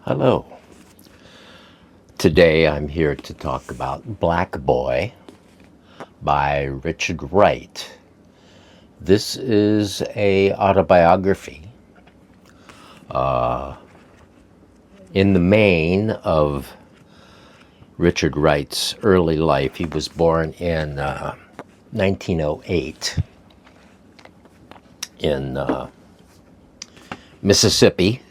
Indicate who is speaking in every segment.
Speaker 1: Hello. Today I'm here to talk about Black Boy by Richard Wright. This is a autobiography in the main of Richard Wright's early life. He was born in 1908 in Mississippi.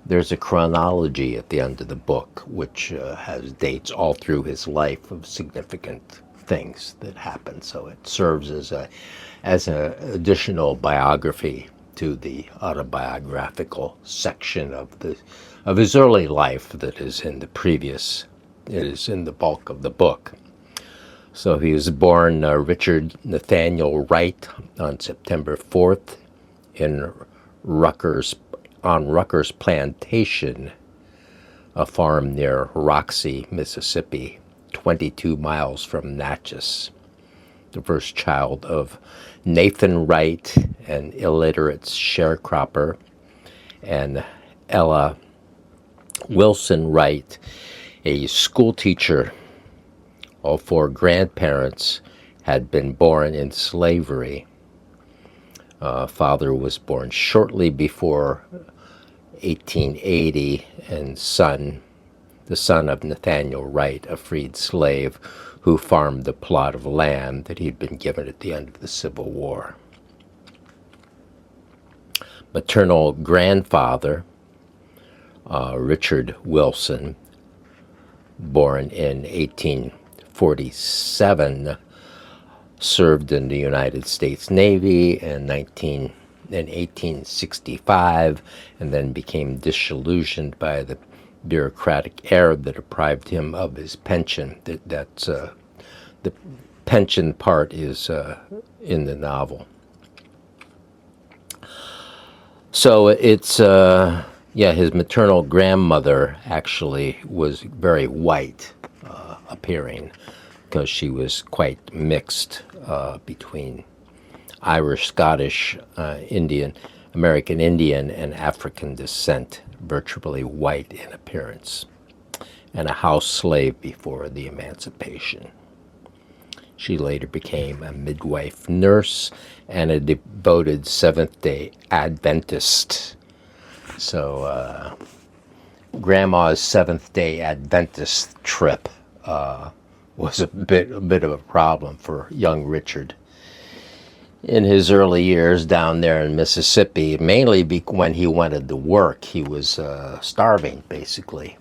Speaker 1: There's a chronology at the end of the book which has dates all through his life of significant things that happened. So it serves as an additional biography to the autobiographical section of his early life that is in the bulk of the book. So he was born Richard Nathaniel Wright on September 4th in Rutgers Plantation, a farm near Roxy, Mississippi, 22 miles from Natchez. The first child of Nathan Wright, an illiterate sharecropper, and Ella Wilson Wright, a school teacher. All four grandparents had been born in slavery. Father was born shortly before 1880, and the son of Nathaniel Wright, a freed slave who farmed the plot of land that he'd been given at the end of the Civil War. Maternal grandfather, Richard Wilson, born in 1847, served in the United States Navy in 1865, and then became disillusioned by the bureaucratic era that deprived him of his pension. The pension part is in the novel. So it's his maternal grandmother actually was very white appearing, because she was quite mixed between Irish, Scottish, American Indian, and African descent, virtually white in appearance, and a house slave before the emancipation. She later became a midwife nurse and a devoted Seventh-day Adventist. So Grandma's Seventh-day Adventist trip was a bit of a problem for young Richard in his early years down there in Mississippi, mainly when he wanted to work. He was starving, basically.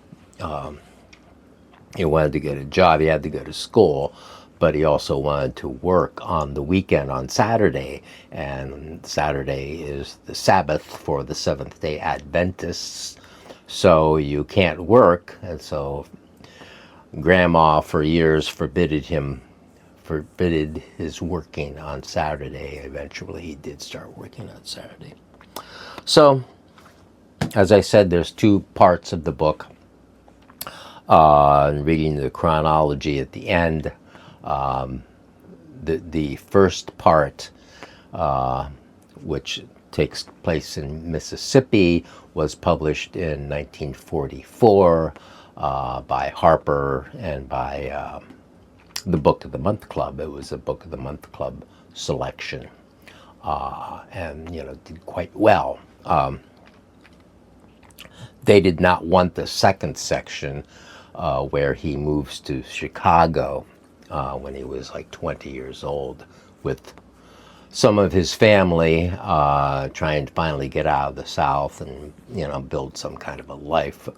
Speaker 1: He wanted to get a job. He had to go to school, but he also wanted to work on the weekend on Saturday, and Saturday is the Sabbath for the Seventh-day Adventists, so you can't work. And so Grandma for years forbidden his working on Saturday. Eventually he did start working on Saturday. So, as I said, there's two parts of the book. Reading the chronology at the end, the first part, which takes place in Mississippi, was published in 1944 by Harper and by the Book of the Month Club. It was a Book of the Month Club selection, and did quite well. They did not want the second section, where he moves to Chicago when he was like 20 years old with some of his family, trying to finally get out of the South and build some kind of a life.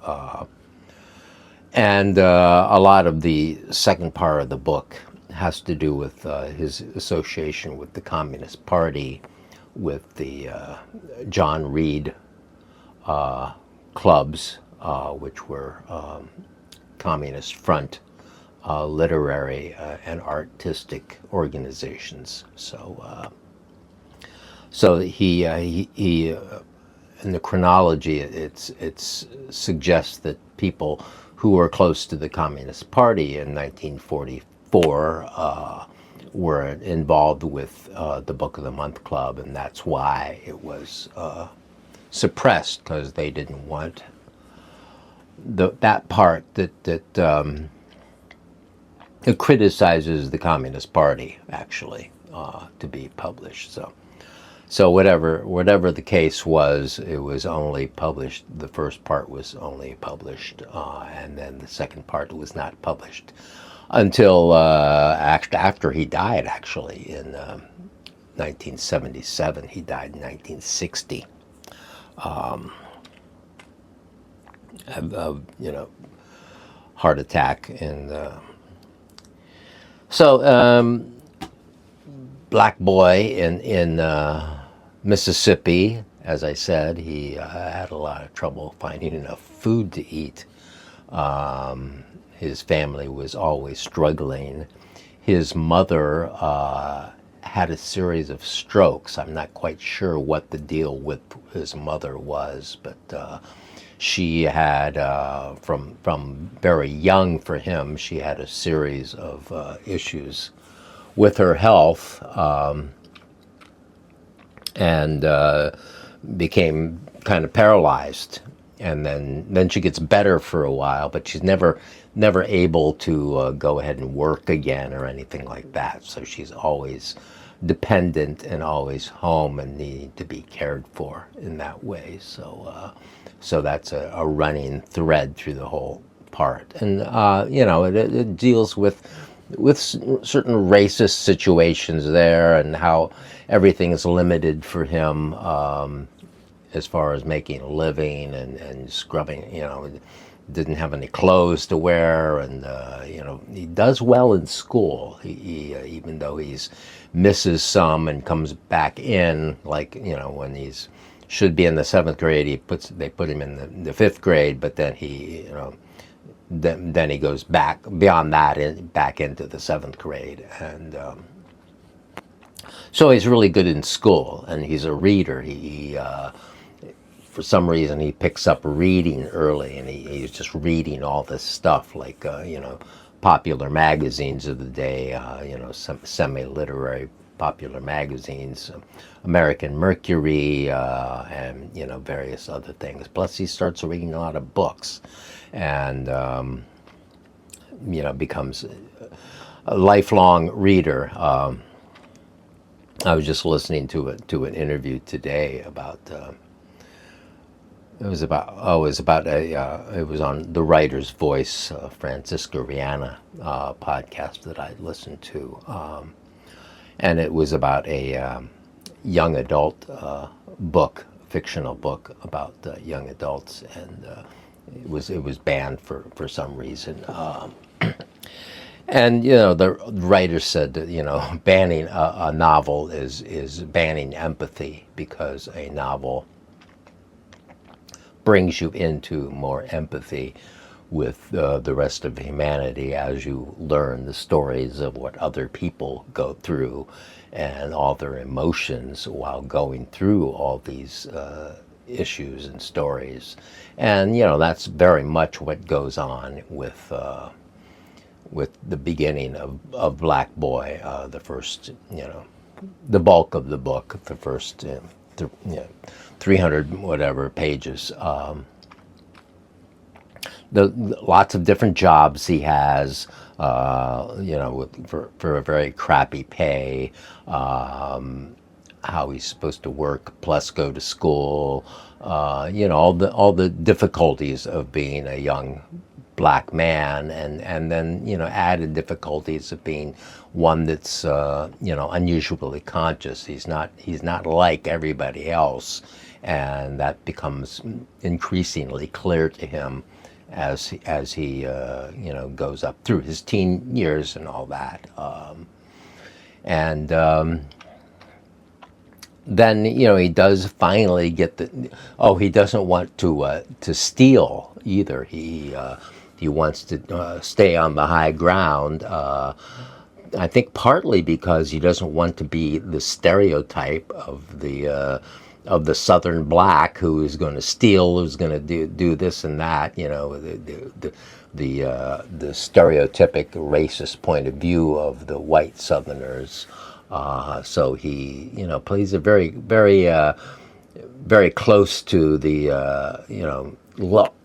Speaker 1: And a lot of the second part of the book has to do with his association with the Communist Party, with the John Reed clubs, which were Communist Front literary and artistic organizations. So he in the chronology, it suggests that people who were close to the Communist Party in 1944 were involved with the Book of the Month Club, and that's why it was suppressed, because they didn't want that part it criticizes the Communist Party, actually, to be published. So whatever the case was, it was only published. The first part was only published, and then the second part was not published until after he died. Actually, in 1977, he died in 1960. Heart attack, and black boy in Mississippi. As I said, he had a lot of trouble finding enough food to eat. His family was always struggling. His mother had a series of strokes. I'm not quite sure what the deal with his mother was, but she had, from very young for him, she had a series of issues with her health, and became kind of paralyzed. And then she gets better for a while, but she's never able to go ahead and work again or anything like that. So she's always dependent and always home and needing to be cared for in that way. So that's a running thread through the whole part. And it deals with certain racist situations there, and how everything is limited for him, as far as making a living and scrubbing. Didn't have any clothes to wear, and he does well in school. He even though he's misses some and comes back in, like when he's should be in the 7th grade, they put him in the 5th grade, but then then he goes back beyond that, back into the 7th grade, and so he's really good in school, and he's a reader. He for some reason he picks up reading early, and he's just reading all this stuff, like popular magazines of the day, semi-literary popular magazines, American Mercury, and various other things. Plus he starts reading a lot of books, and becomes a lifelong reader. I was just listening to an interview today about it was on the Writer's Voice, Francisca Rihanna podcast that I listened to, and it was about a young adult book, fictional book about young adults, and it was banned for some reason. And the writer said that banning a novel is banning empathy, because a novel brings you into more empathy with the rest of humanity as you learn the stories of what other people go through and all their emotions while going through all these issues and stories. And that's very much what goes on with the beginning of Black Boy, the first, the bulk of the book, the first 300 whatever pages. Lots of different jobs he has, for a very crappy pay, how he's supposed to work plus go to school, all the difficulties of being a young black man, and then added difficulties of being one that's unusually conscious. He's not like everybody else, and that becomes increasingly clear to him as he goes up through his teen years and all that, and then he does finally get he doesn't want to steal either. He wants to stay on the high ground. I think partly because he doesn't want to be the stereotype of the Southern black who is going to steal, who's going to do this and that. The stereotypic racist point of view of the white Southerners. So he plays a very very very close to the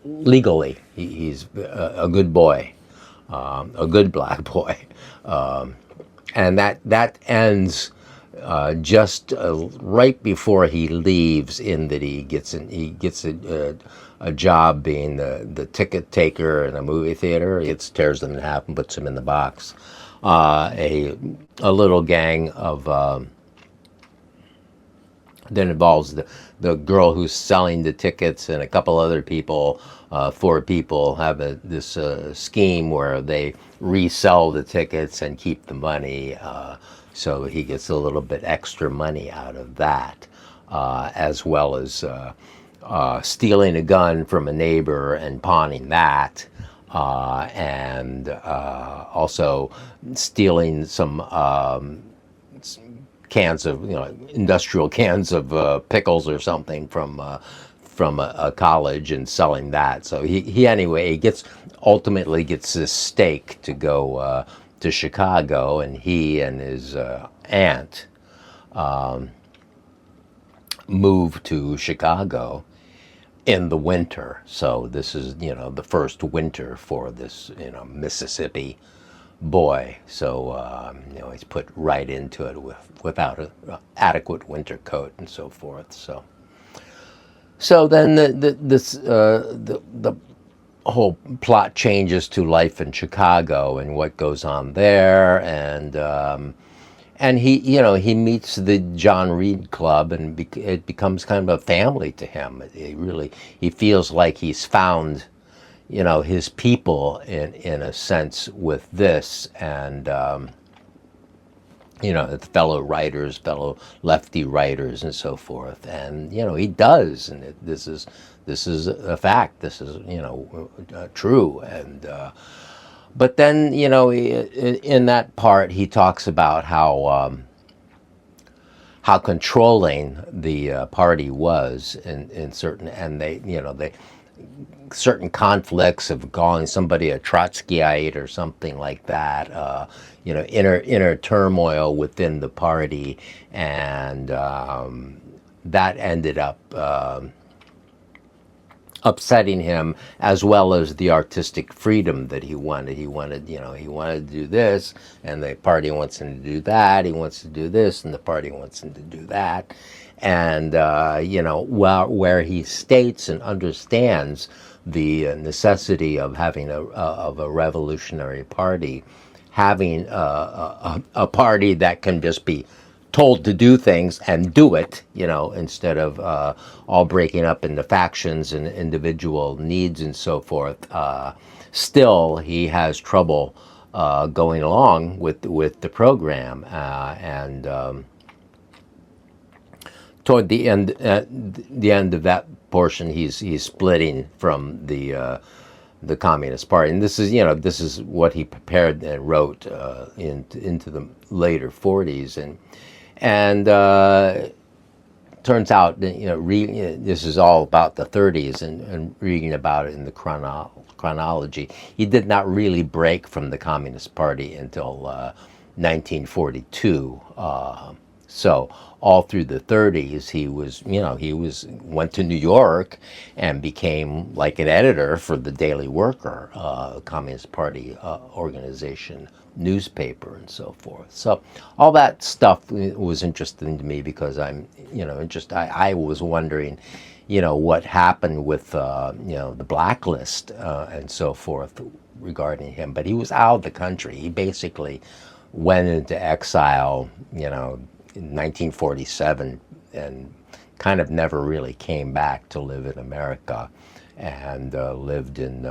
Speaker 1: legally, he's a good boy, a good black boy, and that ends just right before he leaves. In that he gets a job being the ticket taker in a movie theater. He tears them in half and puts them in the box. A little gang of that involves the girl who's selling the tickets and a couple other people. Four people have this scheme where they resell the tickets and keep the money. So he gets a little bit extra money out of that, as well as stealing a gun from a neighbor and pawning that. And also stealing some cans of, industrial cans of pickles or something from a college and selling that. So he anyway he ultimately gets this stake to go to Chicago, and he and his aunt move to Chicago in the winter. So this is the first winter for this Mississippi boy. So he's put right into it without an adequate winter coat and so forth. So then the whole plot changes to life in Chicago and what goes on there, and he meets the John Reed Club, and it becomes kind of a family to him. He feels like he's found his people in a sense with this, and fellow writers, fellow lefty writers, and so forth. And he does, and this is a fact. This is true. And but then in that part he talks about how controlling the party was in certain, and they certain conflicts of calling somebody a Trotskyite or something like that, inner turmoil within the party, and that ended up upsetting him, as well as the artistic freedom that he wanted. He wanted to do this, and the party wants him to do that. He wants to do this, and the party wants him to do that. And where he states and understands the necessity of having a revolutionary party, having a party that can just be told to do things and do it, instead of all breaking up into factions and individual needs and so forth. Still, he has trouble going along with the program, and toward the end of that portion, he's splitting from the Communist Party, and this is what he prepared and wrote into the later 40s, and turns out this is all about the 30s, and reading about it in the chronology, he did not really break from the Communist Party until 1942. So all through the 30s, he went to New York and became like an editor for the Daily Worker, Communist Party organization newspaper, and so forth. So all that stuff was interesting to me, because I'm I was wondering what happened with the blacklist and so forth regarding him. But he was out of the country. He basically went into exile in 1947, and kind of never really came back to live in America, and lived in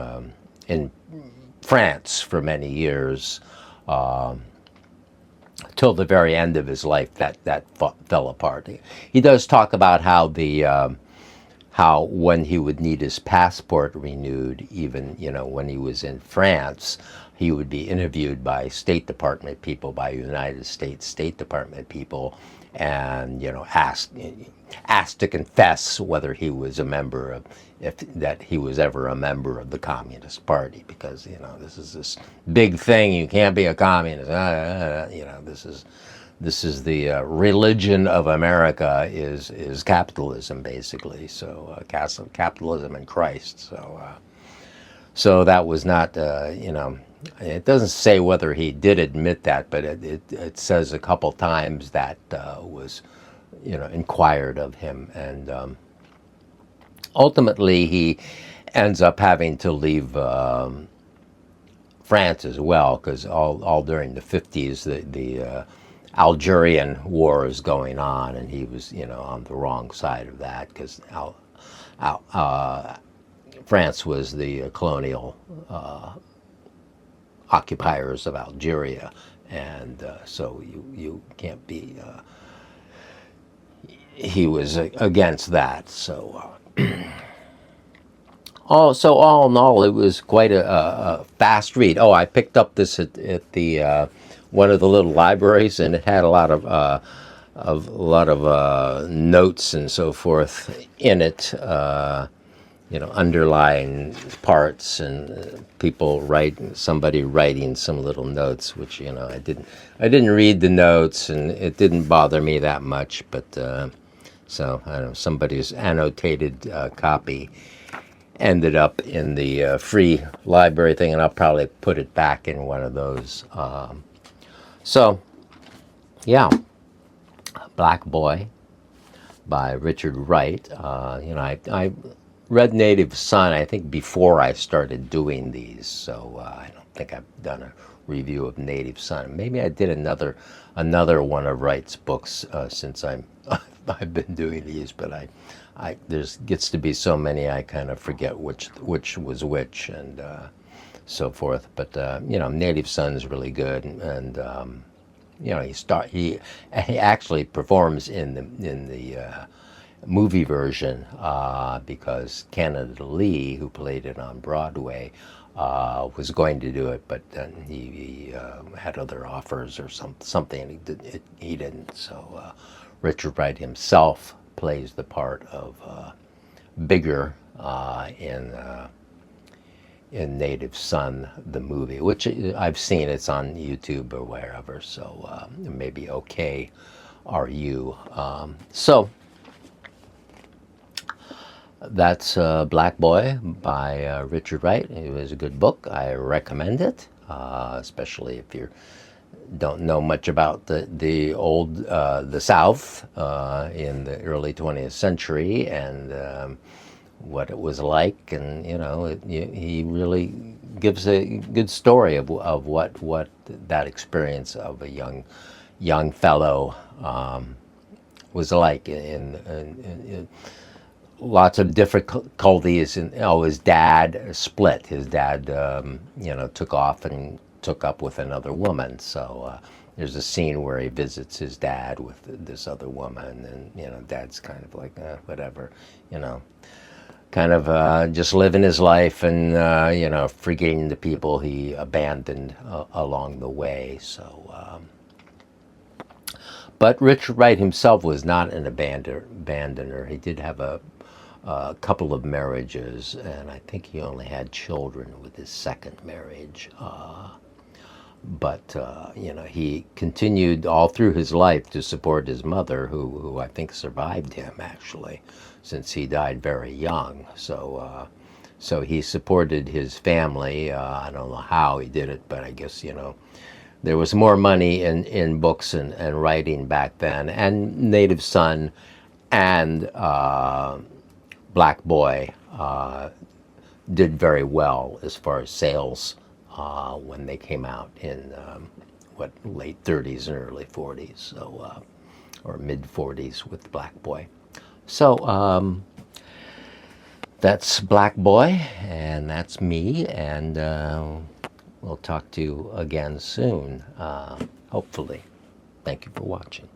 Speaker 1: France for many years, till the very end of his life. That fell apart. He does talk about how when he would need his passport renewed, even when he was in France, he would be interviewed by State Department people, by United States State Department people, and asked to confess whether he was a member of, that he was ever a member of the Communist Party, because this is this big thing. You can't be a communist. this is the religion of America is capitalism, basically. So capitalism and Christ. So that was not, it doesn't say whether he did admit that, but it says a couple times that was, inquired of him. And ultimately, he ends up having to leave France as well, because all during the 50s, the Algerian war is going on, and he was, on the wrong side of that, because France was the colonial occupiers of Algeria, and so you can't be. He was against that, so. So all in all, it was quite a fast read. Oh, I picked up this at the one of the little libraries, and it had a lot of notes and so forth in it. Underlying parts, and somebody writing some little notes, which I didn't read the notes, and it didn't bother me that much. But so I don't know, somebody's annotated copy ended up in the free library thing, and I'll probably put it back in one of those. So, yeah, Black Boy by Richard Wright. I read Native Son, I think, before I started doing these, so I don't think I've done a review of Native Son. Maybe I did another one of Wright's books since I've been doing these, but there's gets to be so many I kind of forget which was which, and so forth. But Native Son's really good, and he actually performs in the movie version because Canada Lee, who played it on Broadway, was going to do it, but then he had other offers or something, and he didn't. So Richard Wright himself plays the part of Bigger in Native Son, the movie, which I've seen. It's on YouTube or wherever, so maybe OK Are You. So that's Black Boy by Richard Wright. It was a good book. I recommend it, especially if you don't know much about the South in the early 20th century, and what it was like. And he really gives a good story of what that experience of a young fellow was like in lots of difficulties. And his dad split. His dad took off and took up with another woman. So there's a scene where he visits his dad with this other woman, and dad's kind of like whatever, kind of just living his life, and forgetting the people he abandoned along the way. So but Richard Wright himself was not an abandoner. He did have a couple of marriages, and I think he only had children with his second marriage. But he continued all through his life to support his mother, who I think survived him, actually, since he died very young. So he supported his family. I don't know how he did it, but I guess there was more money in books and writing back then. And Native Son and Black Boy did very well as far as sales when they came out in late 30s and early 40s, so or mid 40s with Black Boy. So that's Black Boy, and that's me, and we'll talk to you again soon, hopefully. Thank you for watching.